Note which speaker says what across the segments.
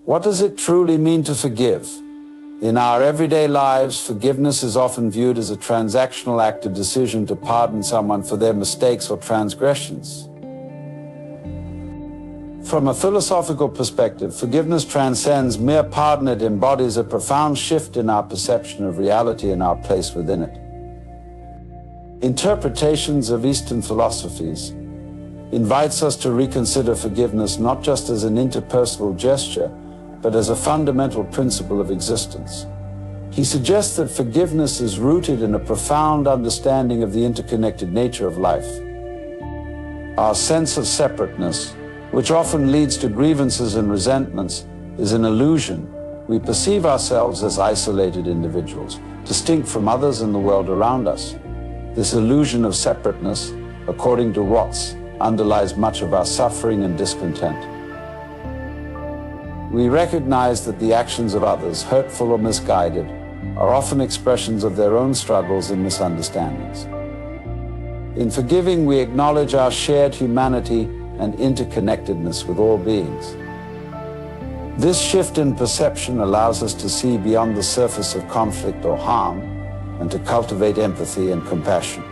Speaker 1: What does it truly mean to forgive? In our everyday lives, forgiveness is often viewed as a transactional act of decision to pardon someone for their mistakes or transgressions. From a philosophical perspective, forgiveness transcends mere pardon. It embodies a profound shift in our perception of reality and our place within it. Interpretations of Eastern philosophies invites us to reconsider forgiveness not just as an interpersonal gesture, but as a fundamental principle of existence. He suggests that forgiveness is rooted in a profound understanding of the interconnected nature of life. Our sense of separateness, which often leads to grievances and resentments, is an illusion. We perceive ourselves as isolated individuals, distinct from others in the world around us. This illusion of separateness, according to Watts, underlies much of our suffering and discontent. We recognize that the actions of others, hurtful or misguided, are often expressions of their own struggles and misunderstandings. In forgiving, we acknowledge our shared humanity and interconnectedness with all beings. This shift in perception allows us to see beyond the surface of conflict or harm and to cultivate empathy and compassion.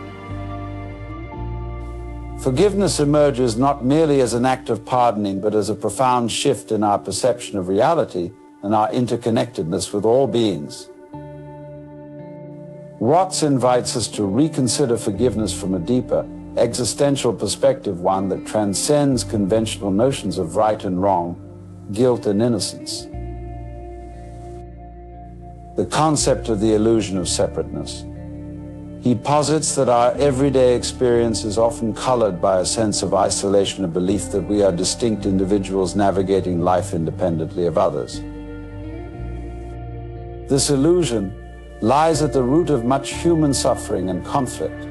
Speaker 1: Forgiveness emerges not merely as an act of pardoning, but as a profound shift in our perception of reality and our interconnectedness with all beings. Watts invites us to reconsider forgiveness from a deeper, existential perspective, one that transcends conventional notions of right and wrong, guilt and innocence. The concept of the illusion of separateness. He posits that our everyday experience is often colored by a sense of isolation, a belief that we are distinct individuals navigating life independently of others. This illusion lies at the root of much human suffering and conflict.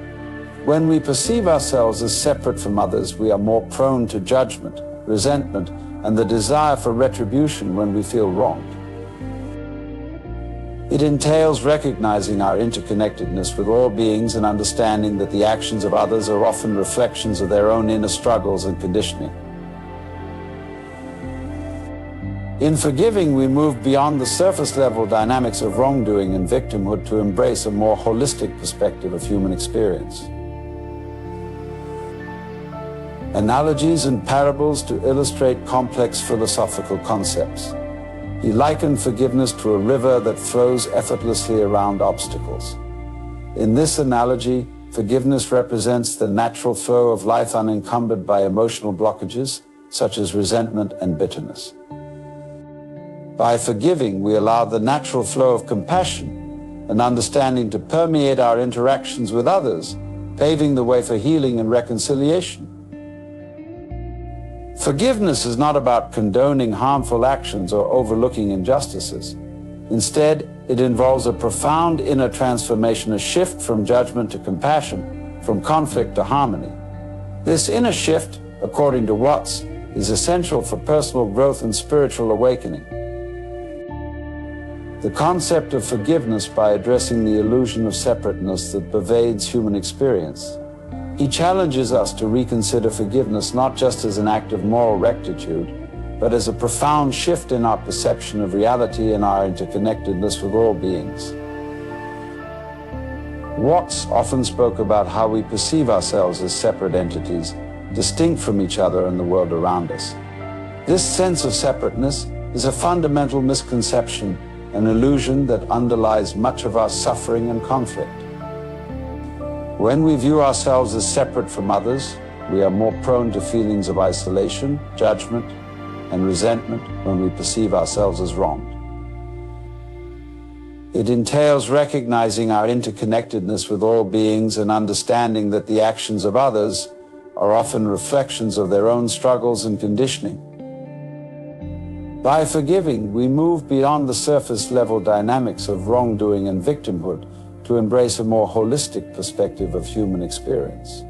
Speaker 1: When we perceive ourselves as separate from others, we are more prone to judgment, resentment, and the desire for retribution when we feel wronged. It entails recognizing our interconnectedness with all beings and understanding that the actions of others are often reflections of their own inner struggles and conditioning. In forgiving, we move beyond the surface-level dynamics of wrongdoing and victimhood to embrace a more holistic perspective of human experience. Analogies and parables to illustrate complex philosophical concepts. He likened forgiveness to a river that flows effortlessly around obstacles. In this analogy, forgiveness represents the natural flow of life unencumbered by emotional blockages, such as resentment and bitterness. By forgiving, we allow the natural flow of compassion and understanding to permeate our interactions with others, paving the way for healing and reconciliation. Forgiveness is not about condoning harmful actions or overlooking injustices. Instead, it involves a profound inner transformation, a shift from judgment to compassion, from conflict to harmony. This inner shift, according to Watts, is essential for personal growth and spiritual awakening. The concept of forgiveness by addressing the illusion of separateness that pervades human experience. He challenges us to reconsider forgiveness not just as an act of moral rectitude, but as a profound shift in our perception of reality and our interconnectedness with all beings. Watts often spoke about how we perceive ourselves as separate entities, distinct from each other and the world around us. This sense of separateness is a fundamental misconception, an illusion that underlies much of our suffering and conflict. When we view ourselves as separate from others, we are more prone to feelings of isolation, judgment, and resentment when we perceive ourselves as wronged. It entails recognizing our interconnectedness with all beings and understanding that the actions of others are often reflections of their own struggles and conditioning. By forgiving, we move beyond the surface-level dynamics of wrongdoing and victimhood to embrace a more holistic perspective of human experience.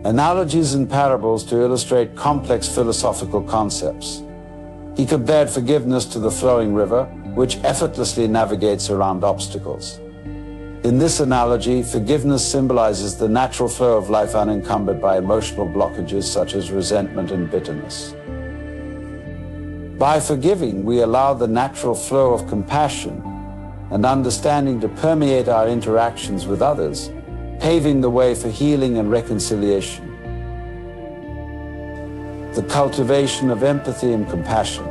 Speaker 1: Analogies and parables to illustrate complex philosophical concepts. He compared forgiveness to the flowing river, which effortlessly navigates around obstacles. In this analogy, forgiveness symbolizes the natural flow of life unencumbered by emotional blockages such as resentment and bitterness. By forgiving, we allow the natural flow of compassion and understanding to permeate our interactions with others, paving the way for healing and reconciliation. The cultivation of empathy and compassion.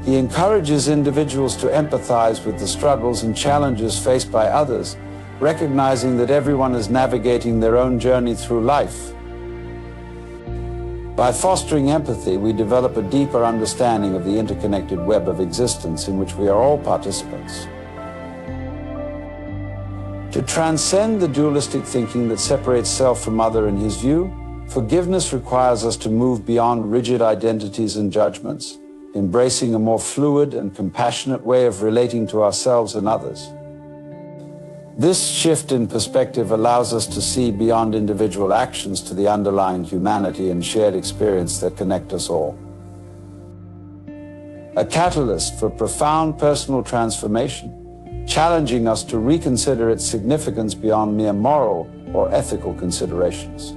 Speaker 1: He encourages individuals to empathize with the struggles and challenges faced by others, recognizing that everyone is navigating their own journey through life. By fostering empathy, we develop a deeper understanding of the interconnected web of existence in which we are all participants. To transcend the dualistic thinking that separates self from other in his view, forgiveness requires us to move beyond rigid identities and judgments, embracing a more fluid and compassionate way of relating to ourselves and others. This shift in perspective allows us to see beyond individual actions to the underlying humanity and shared experience that connect us all. A catalyst for profound personal transformation, challenging us to reconsider its significance beyond mere moral or ethical considerations.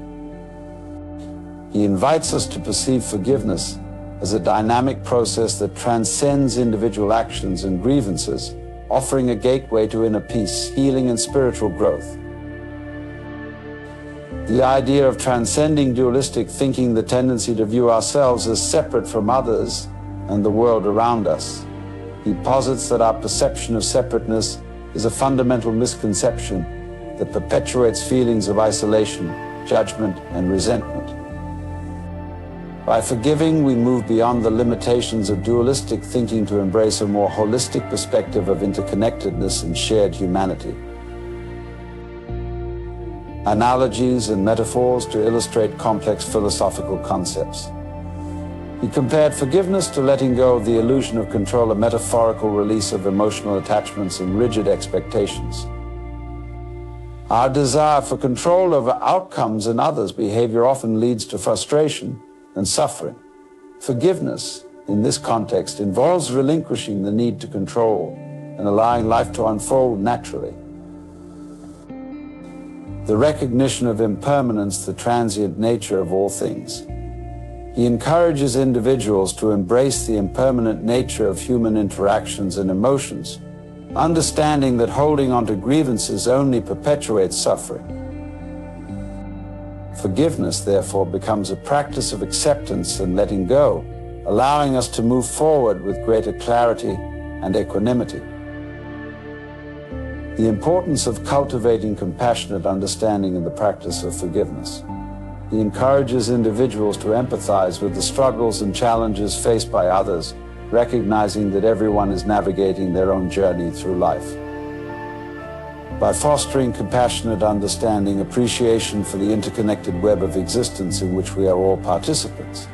Speaker 1: He invites us to perceive forgiveness as a dynamic process that transcends individual actions and grievances, offering a gateway to inner peace, healing, and spiritual growth. The idea of transcending dualistic thinking, the tendency to view ourselves as separate from others and the world around us. He posits that our perception of separateness is a fundamental misconception that perpetuates feelings of isolation, judgment, and resentment. By forgiving, we move beyond the limitations of dualistic thinking to embrace a more holistic perspective of interconnectedness and shared humanity. Analogies and metaphors to illustrate complex philosophical concepts. He compared forgiveness to letting go of the illusion of control, a metaphorical release of emotional attachments and rigid expectations. Our desire for control over outcomes and others' behavior often leads to frustration and suffering. Forgiveness, in this context, involves relinquishing the need to control and allowing life to unfold naturally. The recognition of impermanence, the transient nature of all things. He encourages individuals to embrace the impermanent nature of human interactions and emotions, understanding that holding on to grievances only perpetuates suffering. Forgiveness, therefore, becomes a practice of acceptance and letting go, allowing us to move forward with greater clarity and equanimity. The importance of cultivating compassionate understanding in the practice of forgiveness. He encourages individuals to empathize with the struggles and challenges faced by others, recognizing that everyone is navigating their own journey through life. By fostering compassionate understanding, appreciation for the interconnected web of existence in which we are all participants.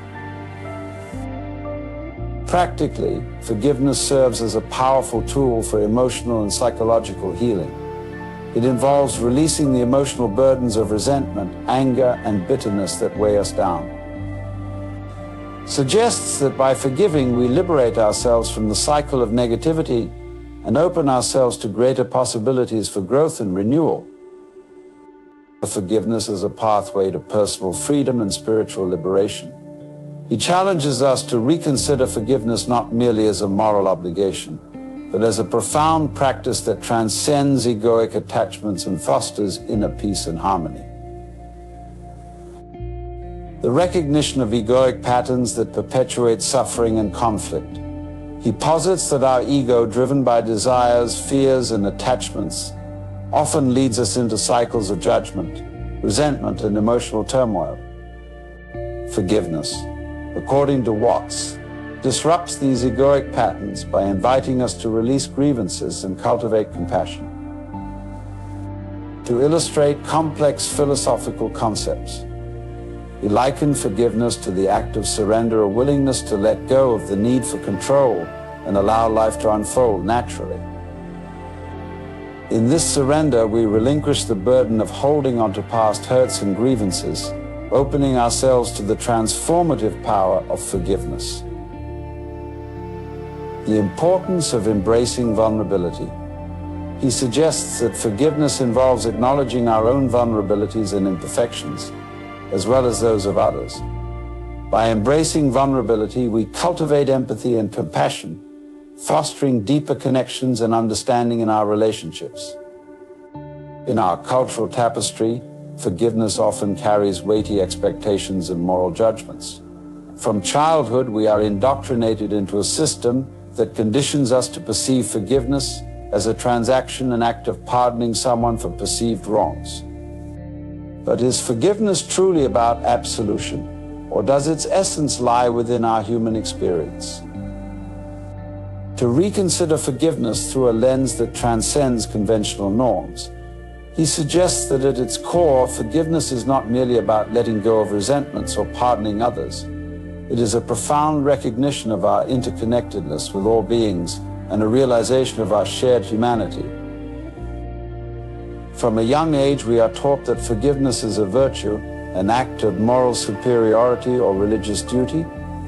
Speaker 1: Practically, forgiveness serves as a powerful tool for emotional and psychological healing. It involves releasing the emotional burdens of resentment, anger, and bitterness that weigh us down. Suggests that by forgiving, we liberate ourselves from the cycle of negativity and open ourselves to greater possibilities for growth and renewal. Forgiveness is a pathway to personal freedom and spiritual liberation. He challenges us to reconsider forgiveness not merely as a moral obligation, but as a profound practice that transcends egoic attachments and fosters inner peace and harmony. The recognition of egoic patterns that perpetuate suffering and conflict. He posits that our ego, driven by desires, fears, and attachments, often leads us into cycles of judgment, resentment, and emotional turmoil. Forgiveness, according to Watts, disrupts these egoic patterns by inviting us to release grievances and cultivate compassion. To illustrate complex philosophical concepts, he likened forgiveness to the act of surrender, a willingness to let go of the need for control and allow life to unfold naturally. In this surrender, we relinquish the burden of holding on to past hurts and grievances, opening ourselves to the transformative power of forgiveness. The importance of embracing vulnerability. He suggests that forgiveness involves acknowledging our own vulnerabilities and imperfections, as well as those of others. By embracing vulnerability, we cultivate empathy and compassion, fostering deeper connections and understanding in our relationships. In our cultural tapestry, forgiveness often carries weighty expectations and moral judgments. From childhood, we are indoctrinated into a system that conditions us to perceive forgiveness as a transaction, an act of pardoning someone for perceived wrongs. But is forgiveness truly about absolution? Or does its essence lie within our human experience? To reconsider forgiveness through a lens that transcends conventional norms, he suggests that at its core, forgiveness is not merely about letting go of resentments or pardoning others. It is a profound recognition of our interconnectedness with all beings and a realization of our shared humanity. From a young age, we are taught that forgiveness is a virtue, an act of moral superiority or religious duty.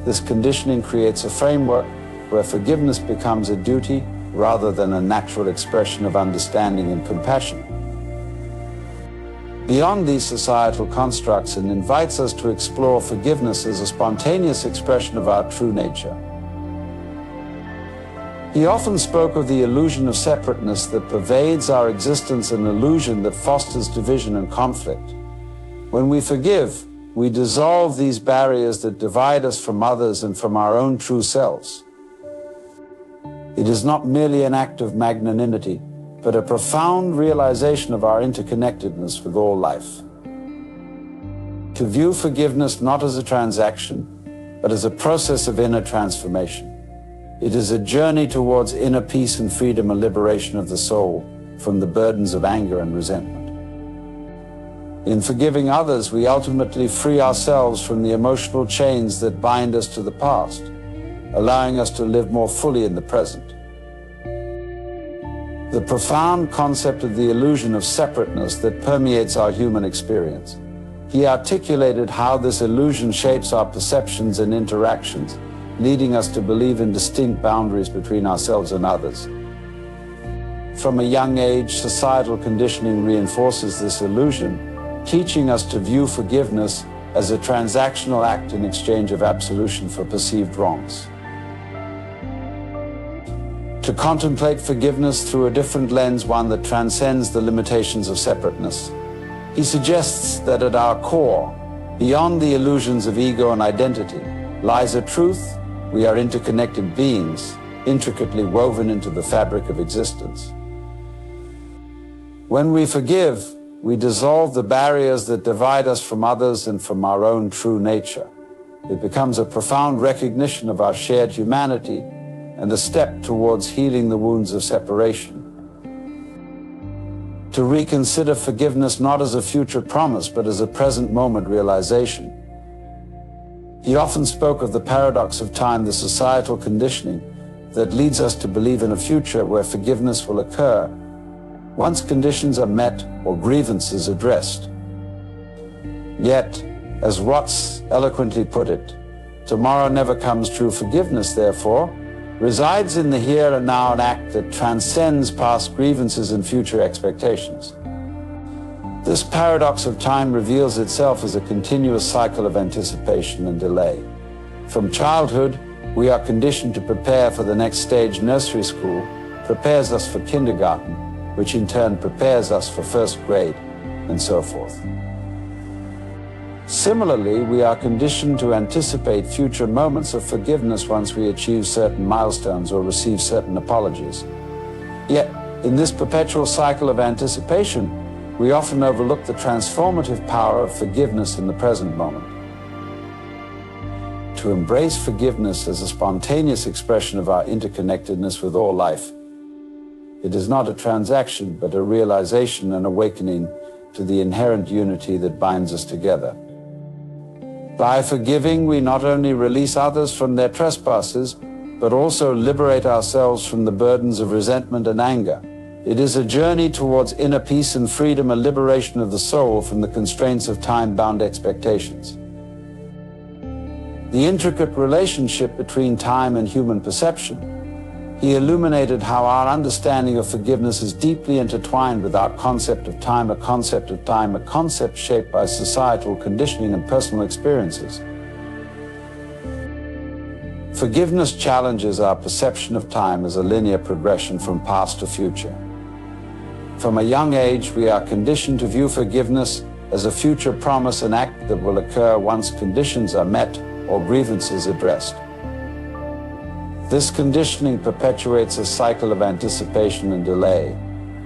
Speaker 1: This conditioning creates a framework where forgiveness becomes a duty rather than a natural expression of understanding and compassion. Beyond these societal constructs, and invites us to explore forgiveness as a spontaneous expression of our true nature. He often spoke of the illusion of separateness that pervades our existence, an illusion that fosters division and conflict. When we forgive, we dissolve these barriers that divide us from others and from our own true selves. It is not merely an act of magnanimity, but a profound realization of our interconnectedness with all life. To view forgiveness not as a transaction, but as a process of inner transformation. It is a journey towards inner peace and freedom, a liberation of the soul from the burdens of anger and resentment. In forgiving others, we ultimately free ourselves from the emotional chains that bind us to the past, allowing us to live more fully in the present. The profound concept of the illusion of separateness that permeates our human experience. He articulated how this illusion shapes our perceptions and interactions, leading us to believe in distinct boundaries between ourselves and others. From a young age, societal conditioning reinforces this illusion, teaching us to view forgiveness as a transactional act in exchange of absolution for perceived wrongs. To contemplate forgiveness through a different lens, one that transcends the limitations of separateness, he suggests that at our core, beyond the illusions of ego and identity, lies a truth: we are interconnected beings, intricately woven into the fabric of existence. When we forgive, we dissolve the barriers that divide us from others and from our own true nature. It becomes a profound recognition of our shared humanity and a step towards healing the wounds of separation. To reconsider forgiveness not as a future promise, but as a present moment realization. He often spoke of the paradox of time, the societal conditioning that leads us to believe in a future where forgiveness will occur once conditions are met or grievances addressed. Yet, as Watts eloquently put it, tomorrow never comes. True forgiveness, therefore, resides in the here and now, an act that transcends past grievances and future expectations. This paradox of time reveals itself as a continuous cycle of anticipation and delay. From childhood, we are conditioned to prepare for the next stage. Nursery school prepares us for kindergarten, which in turn prepares us for first grade, and so forth. Similarly, we are conditioned to anticipate future moments of forgiveness once we achieve certain milestones or receive certain apologies. Yet, in this perpetual cycle of anticipation, we often overlook the transformative power of forgiveness in the present moment. To embrace forgiveness as a spontaneous expression of our interconnectedness with all life. It is not a transaction, but a realization and awakening to the inherent unity that binds us together. By forgiving, we not only release others from their trespasses, but also liberate ourselves from the burdens of resentment and anger. It is a journey towards inner peace and freedom, a liberation of the soul from the constraints of time-bound expectations. The intricate relationship between time and human perception. He illuminated how our understanding of forgiveness is deeply intertwined with our concept of time, a concept shaped by societal conditioning and personal experiences. Forgiveness challenges our perception of time as a linear progression from past to future. From a young age, we are conditioned to view forgiveness as a future promise, an act that will occur once conditions are met or grievances addressed. This conditioning perpetuates a cycle of anticipation and delay,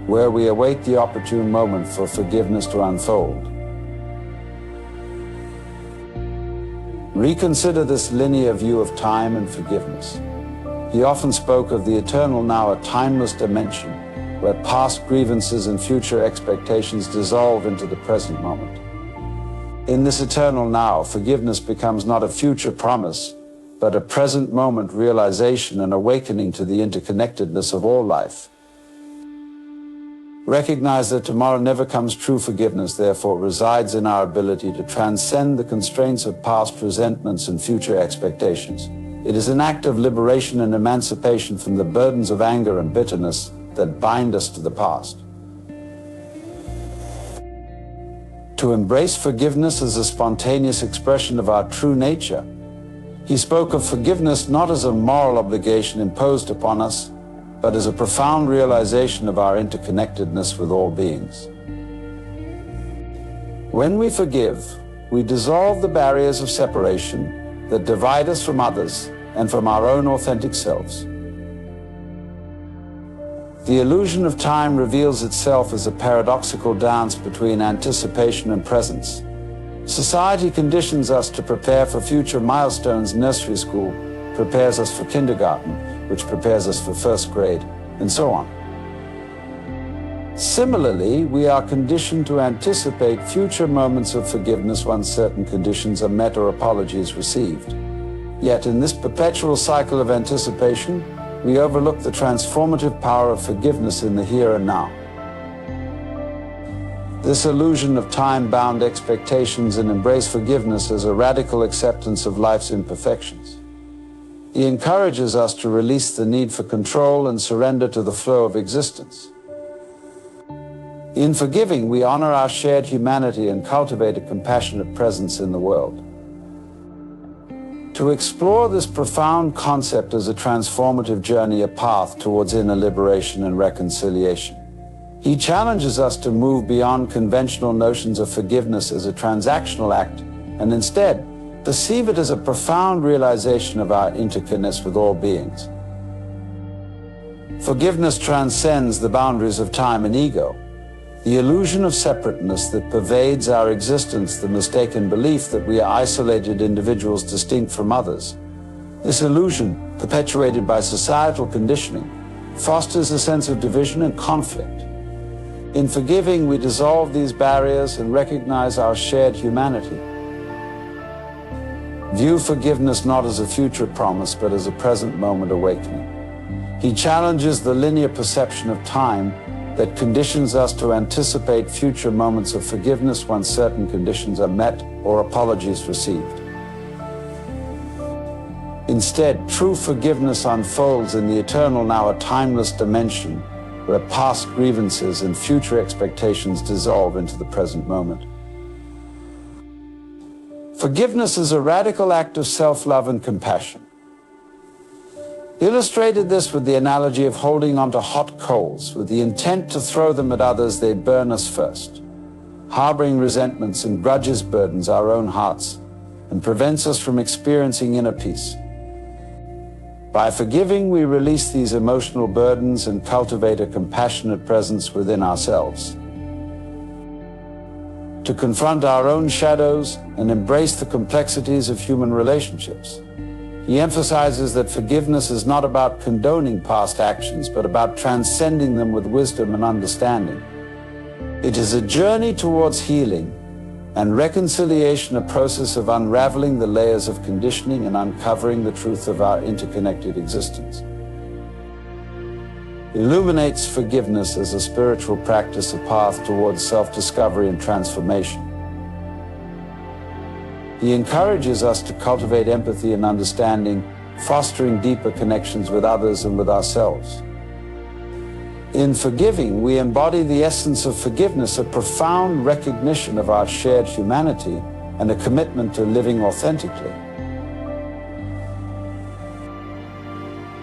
Speaker 1: where we await the opportune moment for forgiveness to unfold. Reconsider this linear view of time and forgiveness. He often spoke of the eternal now, a timeless dimension, where past grievances and future expectations dissolve into the present moment. In this eternal now, forgiveness becomes not a future promise, but a present moment realization and awakening to the interconnectedness of all life. Recognize that tomorrow never comes. True forgiveness, therefore, resides in our ability to transcend the constraints of past resentments and future expectations. It is an act of liberation and emancipation from the burdens of anger and bitterness that bind us to the past. To embrace forgiveness as a spontaneous expression of our true nature. He spoke of forgiveness not as a moral obligation imposed upon us, but as a profound realization of our interconnectedness with all beings. When we forgive, we dissolve the barriers of separation that divide us from others and from our own authentic selves. The illusion of time reveals itself as a paradoxical dance between anticipation and presence. Society conditions us to prepare for future milestones. Nursery school prepares us for kindergarten, which prepares us for first grade, and so on. Similarly, we are conditioned to anticipate future moments of forgiveness once certain conditions are met or apologies received. Yet in this perpetual cycle of anticipation, we overlook the transformative power of forgiveness in the here and now. This illusion of time-bound expectations and embrace forgiveness as a radical acceptance of life's imperfections. He encourages us to release the need for control and surrender to the flow of existence. In forgiving, we honor our shared humanity and cultivate a compassionate presence in the world. To explore this profound concept as a transformative journey, a path towards inner liberation and reconciliation, he challenges us to move beyond conventional notions of forgiveness as a transactional act and instead perceive it as a profound realization of our interconnectedness with all beings. Forgiveness transcends the boundaries of time and ego, the illusion of separateness that pervades our existence, the mistaken belief that we are isolated individuals distinct from others. This illusion, perpetuated by societal conditioning, fosters a sense of division and conflict. In forgiving, we dissolve these barriers and recognize our shared humanity. View forgiveness not as a future promise, but as a present moment awakening. He challenges the linear perception of time that conditions us to anticipate future moments of forgiveness once certain conditions are met or apologies received. Instead, true forgiveness unfolds in the eternal now, a timeless dimension where past grievances and future expectations dissolve into the present moment. Forgiveness is a radical act of self-love and compassion. He illustrated this with the analogy of holding onto hot coals. With the intent to throw them at others, they burn us first. Harboring resentments and grudges burdens our own hearts and prevents us from experiencing inner peace. By forgiving, we release these emotional burdens and cultivate a compassionate presence within ourselves. To confront our own shadows and embrace the complexities of human relationships. He emphasizes that forgiveness is not about condoning past actions, but about transcending them with wisdom and understanding. It is a journey towards healing and reconciliation, a process of unraveling the layers of conditioning and uncovering the truth of our interconnected existence. Illuminates forgiveness as a spiritual practice, a path towards self-discovery and transformation. He encourages us to cultivate empathy and understanding, fostering deeper connections with others and with ourselves. In forgiving, we embody the essence of forgiveness, a profound recognition of our shared humanity and a commitment to living authentically.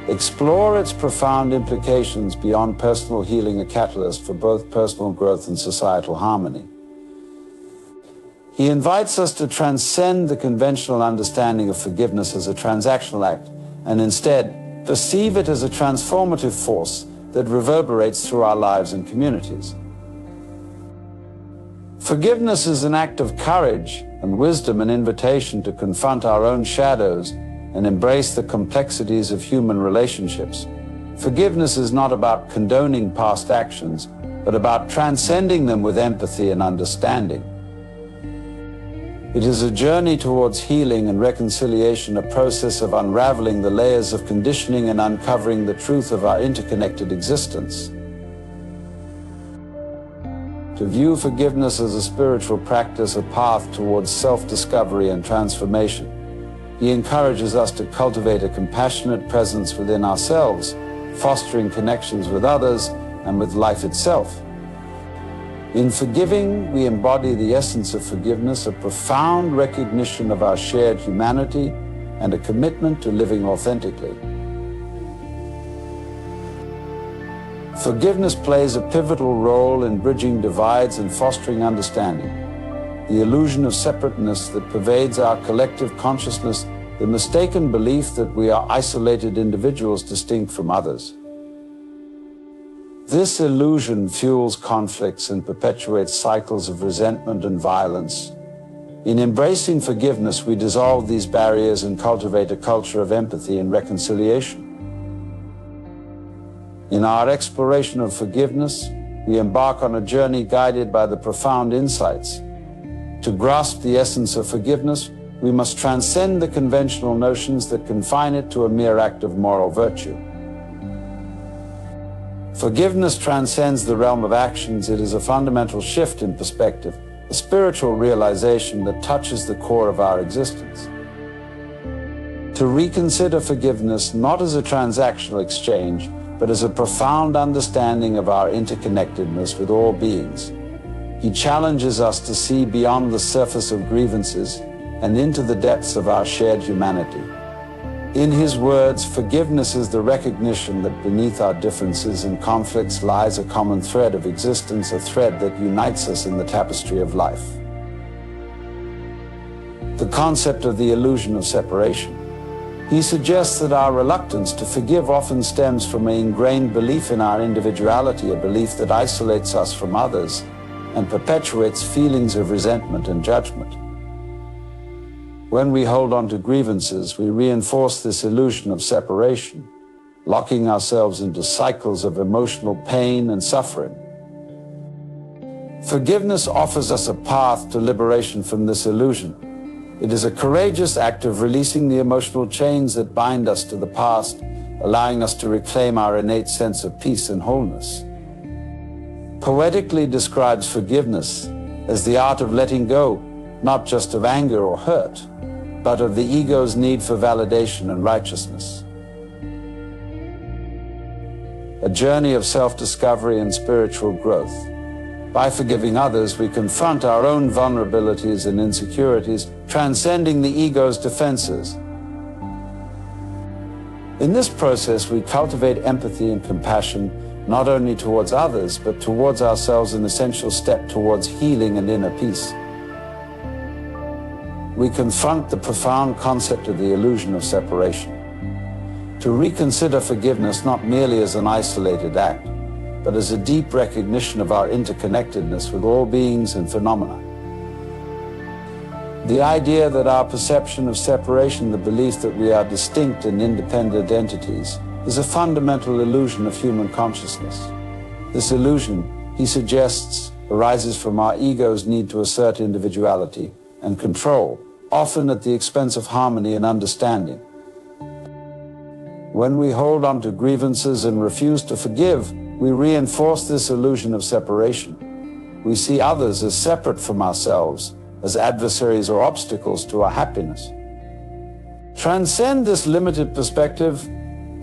Speaker 1: explore its profound implications beyond personal healing, a catalyst for both personal growth and societal harmony. He invites us to transcend the conventional understanding of forgiveness as a transactional act and instead perceive it as a transformative force that reverberates through our lives and communities. Forgiveness is an act of courage and wisdom, an invitation to confront our own shadows and embrace the complexities of human relationships. Forgiveness is not about condoning past actions, but about transcending them with empathy and understanding. It is a journey towards healing and reconciliation, a process of unraveling the layers of conditioning and uncovering the truth of our interconnected existence. To view forgiveness as a spiritual practice, a path towards self-discovery and transformation, he encourages us to cultivate a compassionate presence within ourselves, fostering connections with others and with life itself. In forgiving, we embody the essence of forgiveness, a profound recognition of our shared humanity and a commitment to living authentically. Forgiveness plays a pivotal role in bridging divides and fostering understanding. The illusion of separateness that pervades our collective consciousness, the mistaken belief that we are isolated individuals distinct from others. This illusion fuels conflicts and perpetuates cycles of resentment and violence. In embracing forgiveness, we dissolve these barriers and cultivate a culture of empathy and reconciliation. In our exploration of forgiveness, we embark on a journey guided by the profound insights. To grasp the essence of forgiveness, we must transcend the conventional notions that confine it to a mere act of moral virtue. Forgiveness transcends the realm of actions. It is a fundamental shift in perspective, a spiritual realization that touches the core of our existence. To reconsider forgiveness not as a transactional exchange, but as a profound understanding of our interconnectedness with all beings. He challenges us to see beyond the surface of grievances and into the depths of our shared humanity. In his words, forgiveness is the recognition that beneath our differences and conflicts lies a common thread of existence, a thread that unites us in the tapestry of life. The concept of the illusion of separation. He suggests that our reluctance to forgive often stems from an ingrained belief in our individuality, a belief that isolates us from others and perpetuates feelings of resentment and judgment. When we hold on to grievances, we reinforce this illusion of separation, locking ourselves into cycles of emotional pain and suffering. Forgiveness offers us a path to liberation from this illusion. It is a courageous act of releasing the emotional chains that bind us to the past, allowing us to reclaim our innate sense of peace and wholeness. Poetically describes forgiveness as the art of letting go, not just of anger or hurt, but of the ego's need for validation and righteousness. A journey of self-discovery and spiritual growth. By forgiving others, we confront our own vulnerabilities and insecurities, transcending the ego's defenses. In this process, we cultivate empathy and compassion, not only towards others, but towards ourselves, an essential step towards healing and inner peace. We confront the profound concept of the illusion of separation. To reconsider forgiveness not merely as an isolated act, but as a deep recognition of our interconnectedness with all beings and phenomena. The idea that our perception of separation, the belief that we are distinct and independent entities, is a fundamental illusion of human consciousness. This illusion, he suggests, arises from our ego's need to assert individuality and control, often at the expense of harmony and understanding. When we hold on to grievances and refuse to forgive, we reinforce this illusion of separation. We see others as separate from ourselves, as adversaries or obstacles to our happiness. Transcend this limited perspective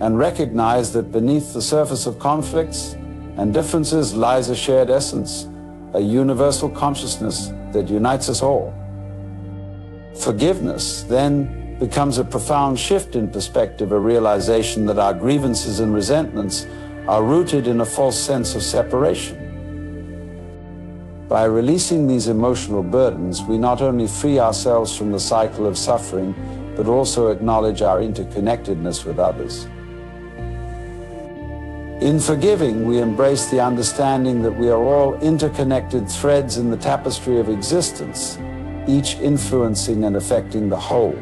Speaker 1: and recognize that beneath the surface of conflicts and differences lies a shared essence, a universal consciousness that unites us all. Forgiveness, then, becomes a profound shift in perspective, a realization that our grievances and resentments are rooted in a false sense of separation. By releasing these emotional burdens, we not only free ourselves from the cycle of suffering, but also acknowledge our interconnectedness with others. In forgiving, we embrace the understanding that we are all interconnected threads in the tapestry of existence, each influencing and affecting the whole.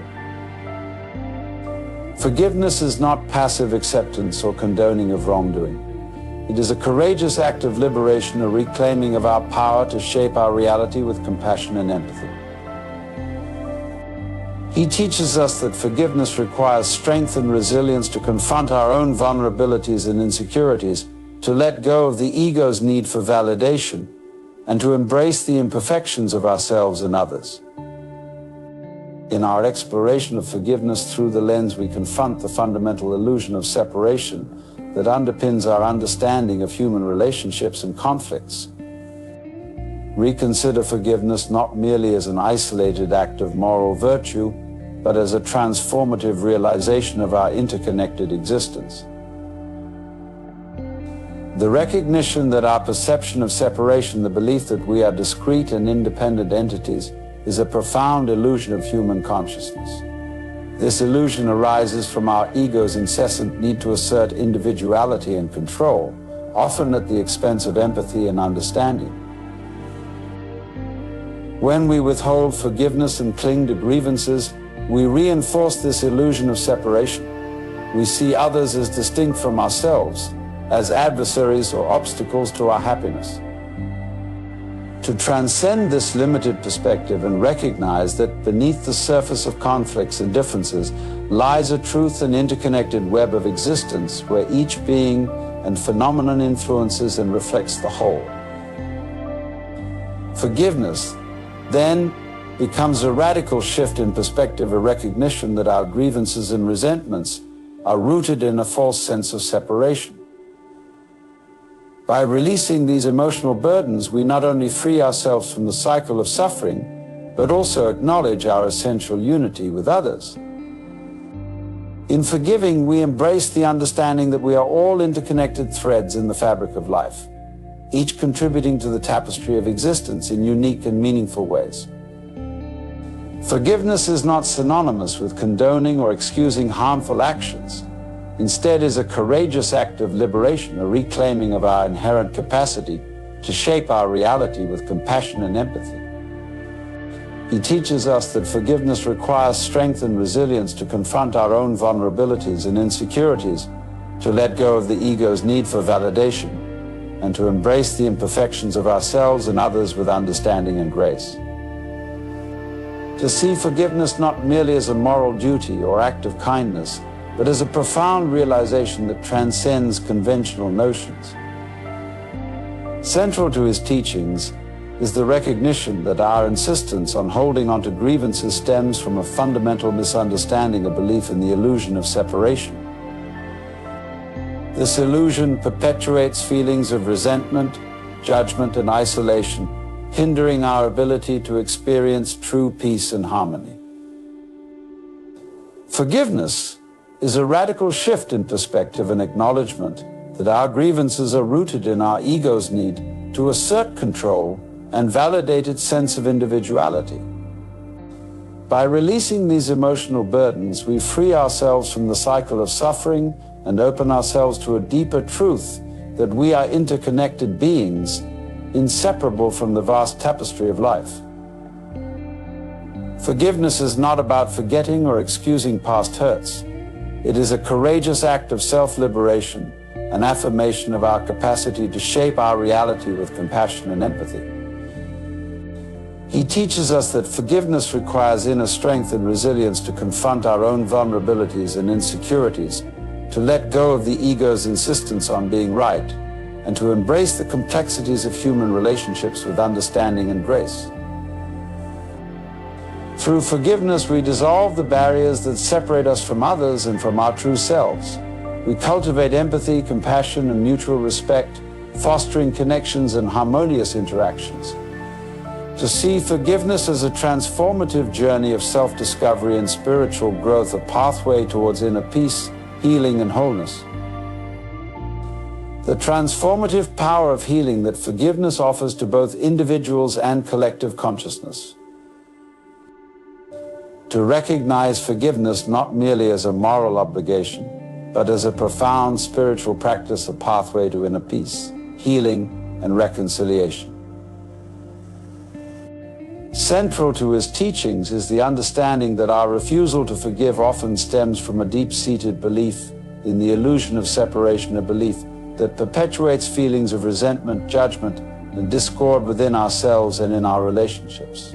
Speaker 1: Forgiveness is not passive acceptance or condoning of wrongdoing. It is a courageous act of liberation, a reclaiming of our power to shape our reality with compassion and empathy. He teaches us that forgiveness requires strength and resilience to confront our own vulnerabilities and insecurities, to let go of the ego's need for validation, and to embrace the imperfections of ourselves and others. In our exploration of forgiveness through the lens, we confront the fundamental illusion of separation that underpins our understanding of human relationships and conflicts. Reconsider forgiveness not merely as an isolated act of moral virtue, but as a transformative realization of our interconnected existence. The recognition that our perception of separation, the belief that we are discrete and independent entities, is a profound illusion of human consciousness. This illusion arises from our ego's incessant need to assert individuality and control, often at the expense of empathy and understanding. When we withhold forgiveness and cling to grievances, we reinforce this illusion of separation. We see others as distinct from ourselves, as adversaries or obstacles to our happiness. To transcend this limited perspective and recognize that beneath the surface of conflicts and differences lies a truth and interconnected web of existence where each being and phenomenon influences and reflects the whole. Forgiveness, then, becomes a radical shift in perspective, a recognition that our grievances and resentments are rooted in a false sense of separation. By releasing these emotional burdens, we not only free ourselves from the cycle of suffering, but also acknowledge our essential unity with others. In forgiving, we embrace the understanding that we are all interconnected threads in the fabric of life, each contributing to the tapestry of existence in unique and meaningful ways. Forgiveness is not synonymous with condoning or excusing harmful actions. Instead, is a courageous act of liberation, a reclaiming of our inherent capacity to shape our reality with compassion and empathy. He teaches us that forgiveness requires strength and resilience to confront our own vulnerabilities and insecurities, to let go of the ego's need for validation, and to embrace the imperfections of ourselves and others with understanding and grace. To see forgiveness not merely as a moral duty or act of kindness, but as a profound realization that transcends conventional notions. Central to his teachings is the recognition that our insistence on holding onto grievances stems from a fundamental misunderstanding, a belief in the illusion of separation. This illusion perpetuates feelings of resentment, judgment, and isolation, hindering our ability to experience true peace and harmony. Forgiveness is a radical shift in perspective and acknowledgement that our grievances are rooted in our ego's need to assert control and validate its sense of individuality. By releasing these emotional burdens, we free ourselves from the cycle of suffering and open ourselves to a deeper truth that we are interconnected beings, inseparable from the vast tapestry of life. Forgiveness is not about forgetting or excusing past hurts. It is a courageous act of self-liberation, an affirmation of our capacity to shape our reality with compassion and empathy. He teaches us that forgiveness requires inner strength and resilience to confront our own vulnerabilities and insecurities, to let go of the ego's insistence on being right, and to embrace the complexities of human relationships with understanding and grace. Through forgiveness, we dissolve the barriers that separate us from others and from our true selves. We cultivate empathy, compassion, and mutual respect, fostering connections and harmonious interactions. To see forgiveness as a transformative journey of self-discovery and spiritual growth, a pathway towards inner peace, healing, and wholeness. The transformative power of healing that forgiveness offers to both individuals and collective consciousness. To recognize forgiveness not merely as a moral obligation, but as a profound spiritual practice, a pathway to inner peace, healing, and reconciliation. Central to his teachings is the understanding that our refusal to forgive often stems from a deep-seated belief in the illusion of separation, a belief that perpetuates feelings of resentment, judgment, and discord within ourselves and in our relationships.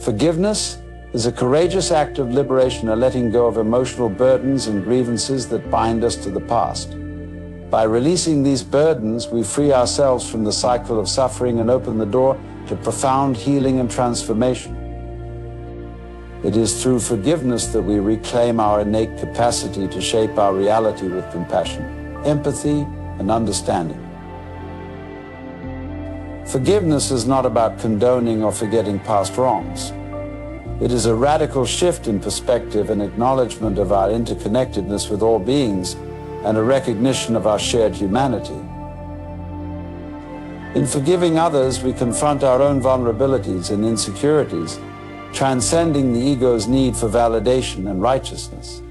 Speaker 1: Forgiveness is a courageous act of liberation, a letting go of emotional burdens and grievances that bind us to the past. By releasing these burdens, we free ourselves from the cycle of suffering and open the door to profound healing and transformation. It is through forgiveness that we reclaim our innate capacity to shape our reality with compassion, empathy, and understanding. Forgiveness is not about condoning or forgetting past wrongs. It is a radical shift in perspective and acknowledgement of our interconnectedness with all beings, and a recognition of our shared humanity. In forgiving others, we confront our own vulnerabilities and insecurities, transcending the ego's need for validation and righteousness.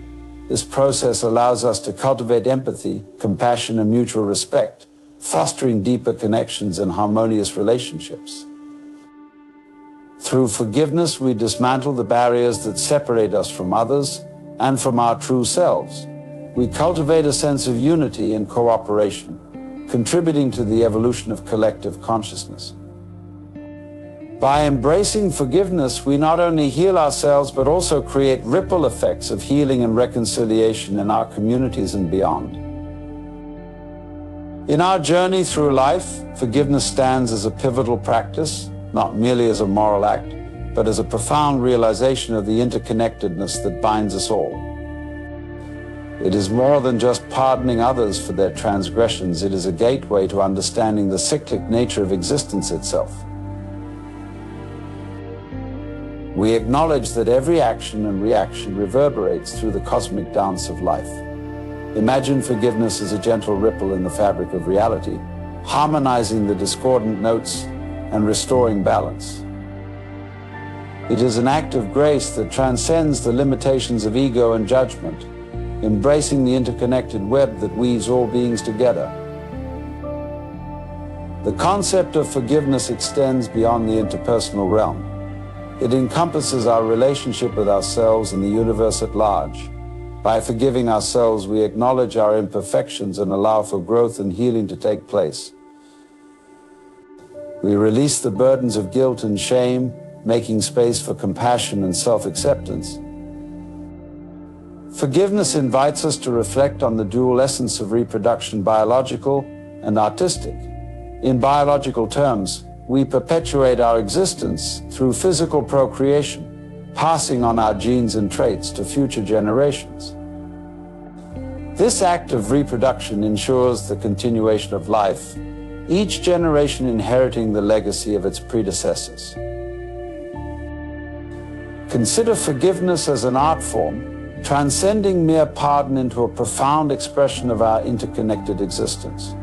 Speaker 1: This process allows us to cultivate empathy, compassion, and mutual respect, fostering deeper connections and harmonious relationships. Through forgiveness, we dismantle the barriers that separate us from others and from our true selves. We cultivate a sense of unity and cooperation, contributing to the evolution of collective consciousness. By embracing forgiveness, we not only heal ourselves, but also create ripple effects of healing and reconciliation in our communities and beyond. In our journey through life, forgiveness stands as a pivotal practice, not merely as a moral act, but as a profound realization of the interconnectedness that binds us all. It is more than just pardoning others for their transgressions. It is a gateway to understanding the cyclic nature of existence itself. We acknowledge that every action and reaction reverberates through the cosmic dance of life. Imagine forgiveness as a gentle ripple in the fabric of reality, harmonizing the discordant notes and restoring balance. It is an act of grace that transcends the limitations of ego and judgment, embracing the interconnected web that weaves all beings together. The concept of forgiveness extends beyond the interpersonal realm. It encompasses our relationship with ourselves and the universe at large. By forgiving ourselves, we acknowledge our imperfections and allow for growth and healing to take place. We release the burdens of guilt and shame, making space for compassion and self-acceptance. Forgiveness invites us to reflect on the dual essence of reproduction, biological and artistic. In biological terms, we perpetuate our existence through physical procreation, passing on our genes and traits to future generations. This act of reproduction ensures the continuation of life, each generation inheriting the legacy of its predecessors. Consider forgiveness as an art form, transcending mere pardon into a profound expression of our interconnected existence.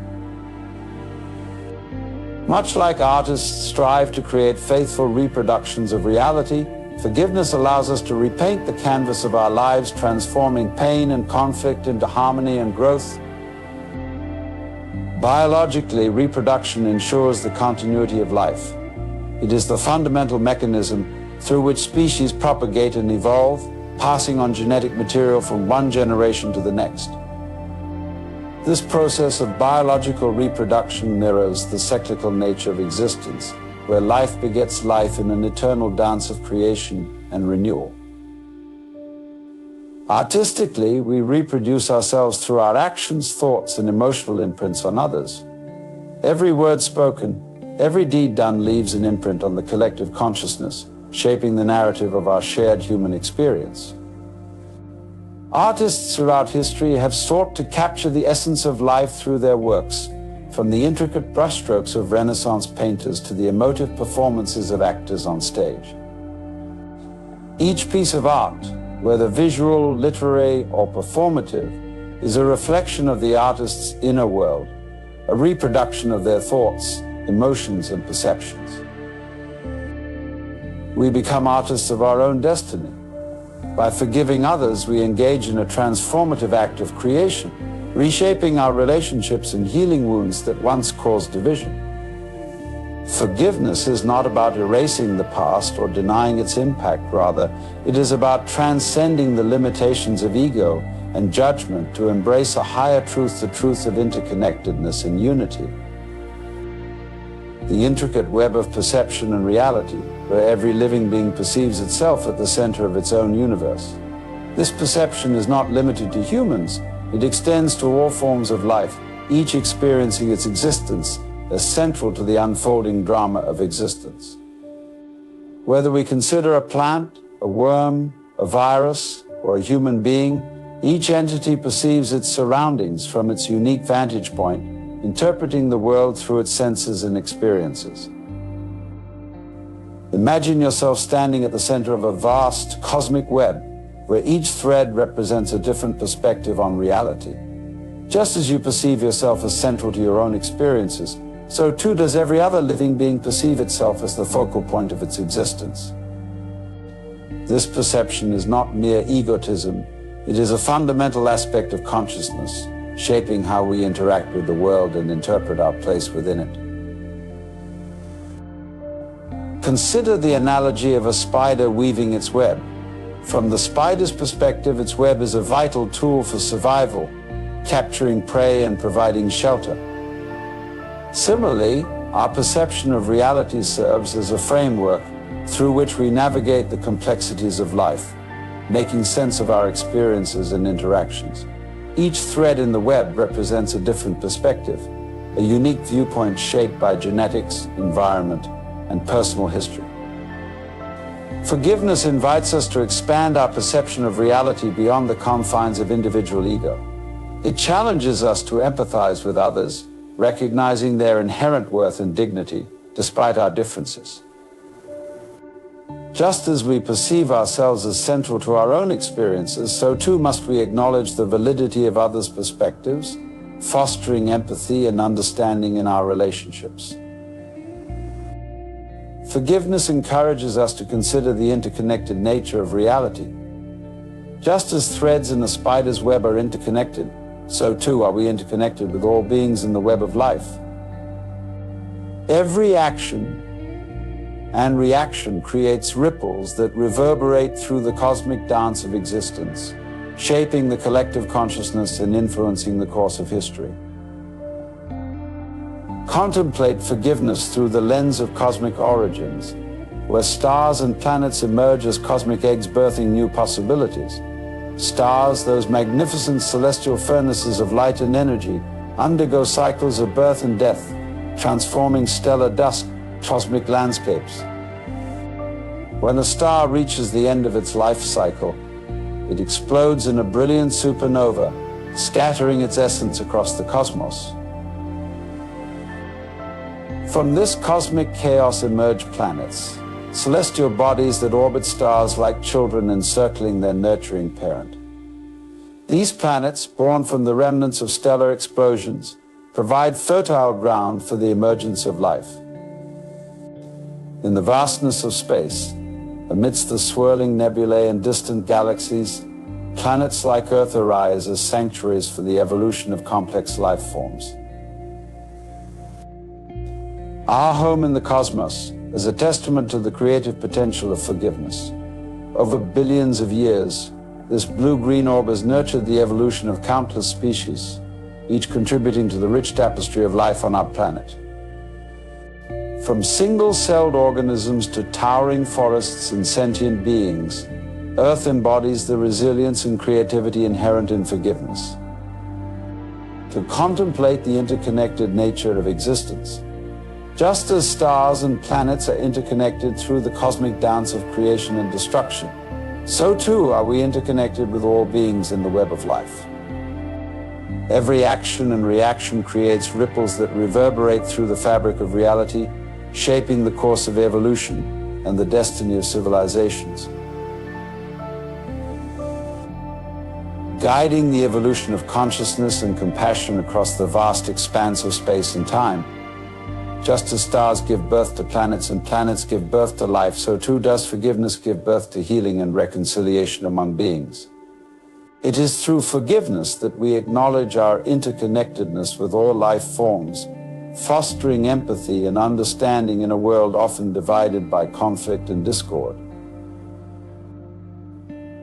Speaker 1: Much like artists strive to create faithful reproductions of reality, forgiveness allows us to repaint the canvas of our lives, transforming pain and conflict into harmony and growth. Biologically, reproduction ensures the continuity of life. It is the fundamental mechanism through which species propagate and evolve, passing on genetic material from one generation to the next. This process of biological reproduction mirrors the cyclical nature of existence, where life begets life in an eternal dance of creation and renewal. Artistically, we reproduce ourselves through our actions, thoughts, and emotional imprints on others. Every word spoken, every deed done leaves an imprint on the collective consciousness, shaping the narrative of our shared human experience. Artists throughout history have sought to capture the essence of life through their works, from the intricate brushstrokes of Renaissance painters to the emotive performances of actors on stage. Each piece of art, whether visual, literary, or performative, is a reflection of the artist's inner world, a reproduction of their thoughts, emotions, and perceptions. We become artists of our own destiny. By forgiving others, we engage in a transformative act of creation, reshaping our relationships and healing wounds that once caused division. Forgiveness is not about erasing the past or denying its impact. Rather, it is about transcending the limitations of ego and judgment to embrace a higher truth, the truth of interconnectedness and unity. The intricate web of perception and reality, where every living being perceives itself at the center of its own universe. This perception is not limited to humans. It extends to all forms of life, each experiencing its existence as central to the unfolding drama of existence. Whether we consider a plant, a worm, a virus, or a human being, each entity perceives its surroundings from its unique vantage point, interpreting the world through its senses and experiences. Imagine yourself standing at the center of a vast cosmic web, where each thread represents a different perspective on reality. Just as you perceive yourself as central to your own experiences, so too does every other living being perceive itself as the focal point of its existence. This perception is not mere egotism. It is a fundamental aspect of consciousness, shaping how we interact with the world and interpret our place within it. Consider the analogy of a spider weaving its web. From the spider's perspective, its web is a vital tool for survival, capturing prey and providing shelter. Similarly, our perception of reality serves as a framework through which we navigate the complexities of life, making sense of our experiences and interactions. Each thread in the web represents a different perspective, a unique viewpoint shaped by genetics, environment, and personal history. Forgiveness invites us to expand our perception of reality beyond the confines of individual ego. It challenges us to empathize with others, recognizing their inherent worth and dignity despite our differences. Just as we perceive ourselves as central to our own experiences, so too must we acknowledge the validity of others' perspectives, fostering empathy and understanding in our relationships. Forgiveness encourages us to consider the interconnected nature of reality. Just as threads in a spider's web are interconnected, so too are we interconnected with all beings in the web of life. Every action and reaction creates ripples that reverberate through the cosmic dance of existence, shaping the collective consciousness and influencing the course of history. Contemplate forgiveness through the lens of cosmic origins, where stars and planets emerge as cosmic eggs birthing new possibilities. Stars, those magnificent celestial furnaces of light and energy, undergo cycles of birth and death, transforming stellar dust, cosmic landscapes. When a star reaches the end of its life cycle, it explodes in a brilliant supernova, scattering its essence across the cosmos. From this cosmic chaos emerge planets, celestial bodies that orbit stars like children encircling their nurturing parent. These planets, born from the remnants of stellar explosions, provide fertile ground for the emergence of life. In the vastness of space, amidst the swirling nebulae and distant galaxies, planets like Earth arise as sanctuaries for the evolution of complex life forms. Our home in the cosmos is a testament to the creative potential of forgiveness. Over billions of years, this blue-green orb has nurtured the evolution of countless species, each contributing to the rich tapestry of life on our planet. From single-celled organisms to towering forests and sentient beings, Earth embodies the resilience and creativity inherent in forgiveness. To contemplate the interconnected nature of existence, just as stars and planets are interconnected through the cosmic dance of creation and destruction, so too are we interconnected with all beings in the web of life. Every action and reaction creates ripples that reverberate through the fabric of reality, shaping the course of evolution and the destiny of civilizations. Guiding the evolution of consciousness and compassion across the vast expanse of space and time. Just as stars give birth to planets and planets give birth to life, so too does forgiveness give birth to healing and reconciliation among beings. It is through forgiveness that we acknowledge our interconnectedness with all life forms, fostering empathy and understanding in a world often divided by conflict and discord.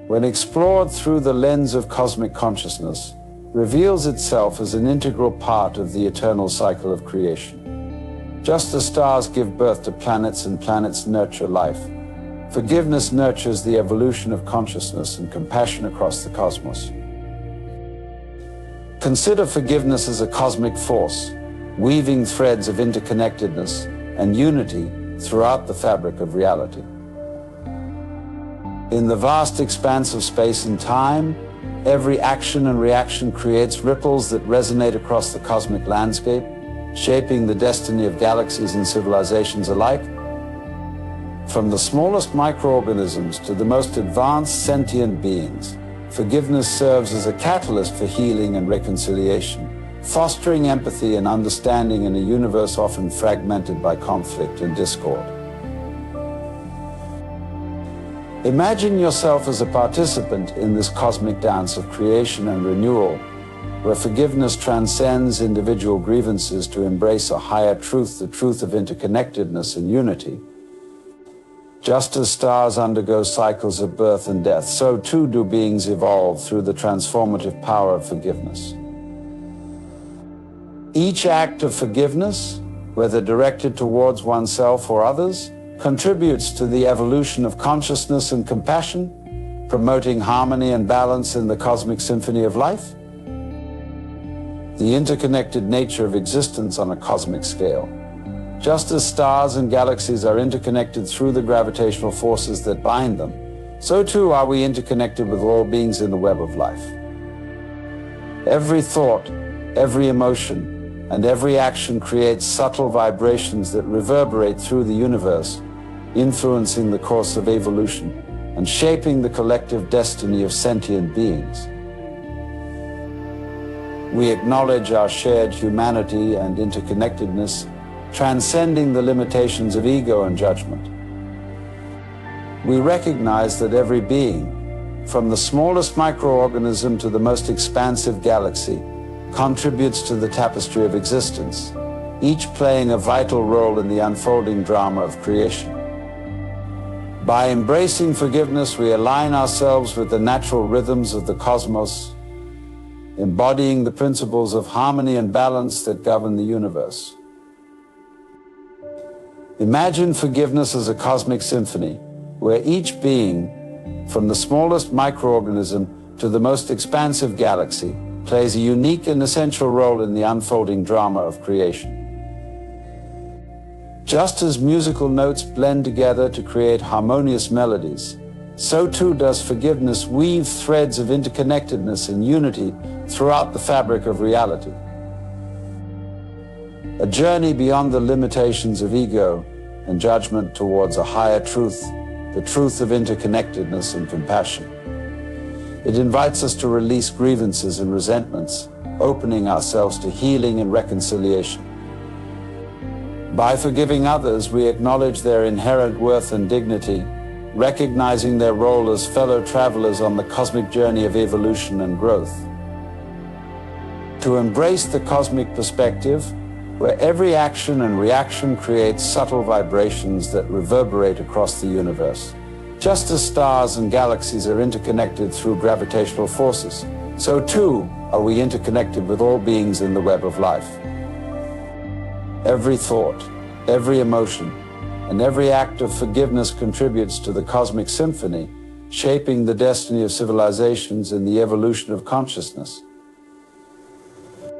Speaker 1: When explored through the lens of cosmic consciousness, reveals itself as an integral part of the eternal cycle of creation. Just as stars give birth to planets and planets nurture life, forgiveness nurtures the evolution of consciousness and compassion across the cosmos. Consider forgiveness as a cosmic force, weaving threads of interconnectedness and unity throughout the fabric of reality. In the vast expanse of space and time, every action and reaction creates ripples that resonate across the cosmic landscape, shaping the destiny of galaxies and civilizations alike. From the smallest microorganisms to the most advanced sentient beings, forgiveness serves as a catalyst for healing and reconciliation, fostering empathy and understanding in a universe often fragmented by conflict and discord. Imagine yourself as a participant in this cosmic dance of creation and renewal, where forgiveness transcends individual grievances to embrace a higher truth, the truth of interconnectedness and unity. Just as stars undergo cycles of birth and death, so too do beings evolve through the transformative power of forgiveness. Each act of forgiveness, whether directed towards oneself or others, contributes to the evolution of consciousness and compassion, promoting harmony and balance in the cosmic symphony of life. The interconnected nature of existence on a cosmic scale. Just as stars and galaxies are interconnected through the gravitational forces that bind them, so too are we interconnected with all beings in the web of life. Every thought, every emotion, and every action creates subtle vibrations that reverberate through the universe, influencing the course of evolution and shaping the collective destiny of sentient beings. We acknowledge our shared humanity and interconnectedness, transcending the limitations of ego and judgment. We recognize that every being, from the smallest microorganism to the most expansive galaxy, contributes to the tapestry of existence, each playing a vital role in the unfolding drama of creation. By embracing forgiveness, we align ourselves with the natural rhythms of the cosmos, embodying the principles of harmony and balance that govern the universe. Imagine forgiveness as a cosmic symphony, where each being, from the smallest microorganism to the most expansive galaxy, plays a unique and essential role in the unfolding drama of creation. Just as musical notes blend together to create harmonious melodies, so too does forgiveness weave threads of interconnectedness and unity throughout the fabric of reality. A journey beyond the limitations of ego and judgment towards a higher truth, the truth of interconnectedness and compassion. It invites us to release grievances and resentments, opening ourselves to healing and reconciliation. By forgiving others, we acknowledge their inherent worth and dignity, recognizing their role as fellow travelers on the cosmic journey of evolution and growth. To embrace the cosmic perspective, where every action and reaction creates subtle vibrations that reverberate across the universe. Just as stars and galaxies are interconnected through gravitational forces, so too are we interconnected with all beings in the web of life. Every thought, every emotion, and every act of forgiveness contributes to the cosmic symphony, shaping the destiny of civilizations and the evolution of consciousness.